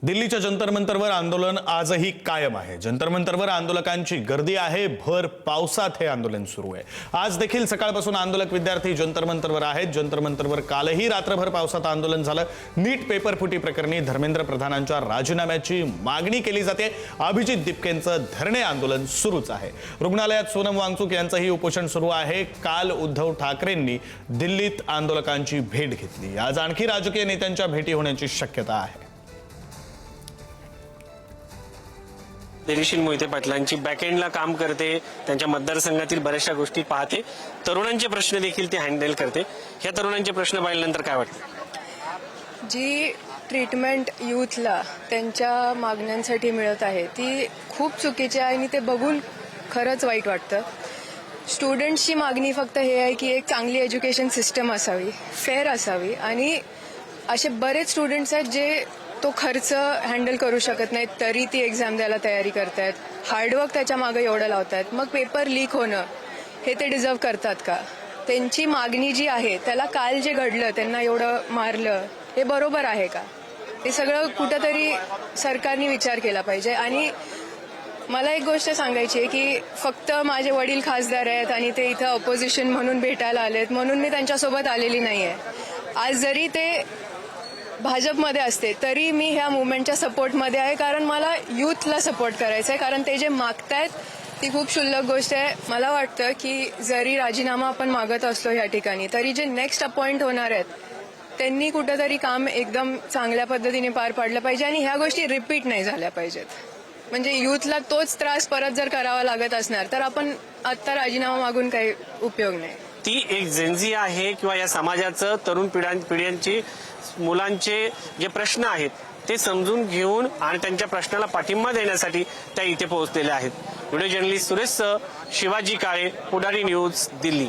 दिल्लीच्या जंतर मंतरवर आंदोलन आजही कायम आहे। जंतर मंतरवर आंदोलकांची गर्दी आहे। भर पावसात हे आंदोलन सुरू आहे। आज देखील सकाळपासून आंदोलक विद्यार्थी जंतर मंतरवर आहेत। जंतर मंतरवर कालही रात्रभर पावसात आंदोलन झालं। नीट पेपर फुटी प्रकरणी धर्मेंद्र प्रधानांच्या राजीनाम्याची मागणी केली जाते। अभिजित दीपकेंचं धरणे आंदोलन सुरूच आहे। रुग्णालयात सोनम वांगचुक यांचंही उपोषण सुरू आहे। काल उद्धव ठाकरेंनी दिल्लीत आंदोलकांची भेट घेतली। आज आणखी राजकीय नेत्यांच्या भेटी होण्याची शक्यता आहे। देवीशील मोहिते पाटलांची बॅकएंडला काम करते, त्यांच्या मतदारसंघातील बऱ्याचशा गोष्टी पाहते, तरुणांचे प्रश्न देखील ते हँडल करते। ह्या तरुणांचे प्रश्न पाहिल्यानंतर काय वाटतं? जी ट्रीटमेंट यूथला त्यांच्या मागण्यांसाठी मिळत आहे ती खूप चुकीची आहे आणि ते बघून खरंच वाईट वाटतं। स्टुडंट्सची मागणी फक्त हे आहे की एक चांगली एज्युकेशन सिस्टम असावी, फेअर असावी आणि असे बरेच स्टुडंट्स आहेत जे तो खर्च हँडल करू शकत नाहीत तरी ती एक्झाम द्यायला तयारी करतायत, हार्डवर्क त्याच्या मागे एवढं लावतायत, मग पेपर लीक होणं हे ते डिझर्व करतात का? त्यांची मागणी जी आहे त्याला काल जे घडलं, त्यांना एवढं मारलं, हे बरोबर आहे का? हे सगळं कुठंतरी सरकारने विचार केला पाहिजे। आणि मला एक गोष्ट सांगायची आहे की फक्त माझे वडील खासदार आहेत आणि ते इथं ऑपोजिशन म्हणून भेटायला आलेत म्हणून मी त्यांच्यासोबत आलेली नाही आहे। आज जरी ते भाजपमध्ये असते तरी मी ह्या मुवमेंटच्या सपोर्टमध्ये आहे, कारण मला यूथला सपोर्ट करायचा आहे। कारण ते जे मागतायत ती खूप क्षुल्लक गोष्ट आहे। मला वाटतं की जरी राजीनामा आपण मागत असलो या ठिकाणी तरी जे नेक्स्ट अपॉइंट होणार आहेत त्यांनी कुठंतरी काम एकदम चांगल्या पद्धतीने पार पाडलं पाहिजे आणि ह्या गोष्टी रिपीट नाही झाल्या पाहिजेत। म्हणजे यूथला तोच त्रास परत जर करावा लागत असणार तर आपण आत्ता राजीनामा मागून काही उपयोग नाही। ती एक जेनझी आहे किंवा या समाजाचं तरुण पिढ्यांची मुलांचे जे प्रश्न आहेत ते समजून घेऊन आणि त्यांच्या प्रश्नाला पाठिंबा देण्यासाठी त्या इथे पोहोचलेल्या आहेत। व्हिडिओ जर्नलिस्ट सुरेश शिवाजी काळे, पुढारी न्यूज, दिल्ली।